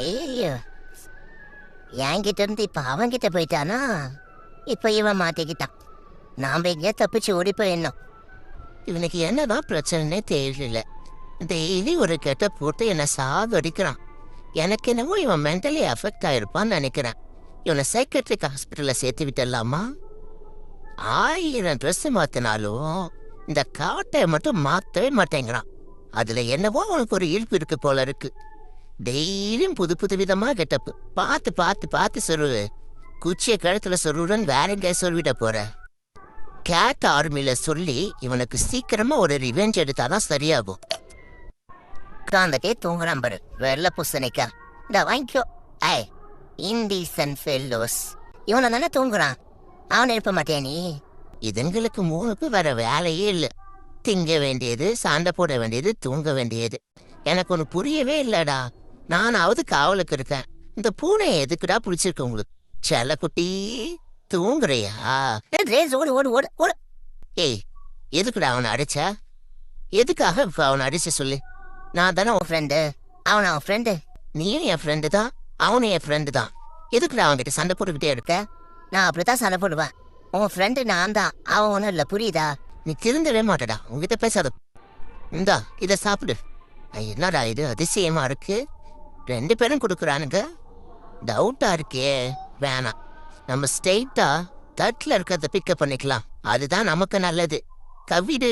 ஐயோ, என்கிட்ட இருந்து இப்ப அவன்கிட்ட போயிட்டானா? இப்ப இவன் மாட்டிக்கிட்டான். நாம எங்கேயா தப்பிச்சு ஓடி போயிடணும். இவனுக்கு என்னதான் பிரச்சனைனே தெரியல. டெய்லி ஒரு கெட்ட போட்டு என்னை சாவடிக்கிறான். எனக்கு என்னவோ இவன் மென்டலி அஃபெக்ட் ஆயிருப்பான்னு நினைக்கிறேன். இவனை சைக்கட்ரிக் ஹாஸ்பிட்டல்ல சேர்த்து விட்டுடலாமா? 1000 ட்ரெஸ் மாத்தினாலும் இந்த காட்டை மட்டும் மாத்தவே மாட்டேங்கிறான். அதுல என்னவோ அவனுக்கு ஒரு ஈர்ப்பு இருக்கு போல இருக்கு. டெய்லியும் புது புது விதமா கெட்டப்பு பார்த்து பார்த்து பார்த்து சொருவு. குச்சிய கழுத்துல சொருவுடன் வேற எங்க சொல்லிட போற. கேட் ஆர்மில சொல்லி இவனுக்கு சீக்கிரமா ஒரு ரிவெஞ்ச் எடுத்தாதான் சரியாகும். உட்காந்துட்டே தூங்குறான் பாரு வெள்ள பூசணிக்கா. இந்த வாங்கிக்கோ. ஐ இன்டீசன்ட் ஃபெல்லோஸ். இவனை தானே தூங்குறான். அவனை எழுப்ப மாட்டியா நீ? இதுங்களுக்கு 3க்கு வேற வேலையே இல்லை. திங்க வேண்டியது, சண்டை போட வேண்டியது, தூங்க வேண்டியது. எனக்கு ஒன்று புரியவே இல்லடா. நானாவது காவலுக்கு இருக்கேன். இந்த பூனை எதுக்குடா பிடிச்சிருக்கு உங்களுக்கு? செல்ல குட்டி தூங்குறியா? ஓடு ஓடு ஓடு ஓடு. ஏய், எதுக்குடா அவனை அடிச்ச? எதுக்காக அவனை அடிச்ச சொல்லு. நான் தானே உன் ஃப்ரெண்டு. அவன் அவன் ஃப்ரெண்டு. நீயும் என் ஃப்ரெண்டு தான், அவனும் என் ஃப்ரெண்டு தான். எதுக்குடா அவன்கிட்ட சண்டை போட்டுக்கிட்டே இருக்க? நான் அப்படித்தான் சண்டை போடுவேன். உன் ஃப்ரெண்டு நான் தான், அவன் ஒன்றும் இல்லை, புரியுதா? நீ திருந்தவே மாட்டடா. உங்ககிட்ட பேசாத. இந்தா இதை சாப்பிடு. என்னடா இது அதிசயமா இருக்கு. 2 பேரும் கொடுக்குறானுங்க. டவுட்டா இருக்கே. வேணாம், நம்ம ஸ்ட்ரெயிட்டா தட்டில் இருக்கிறத பிக்கப் பண்ணிக்கலாம். அதுதான் நமக்கு நல்லது. கவிடு.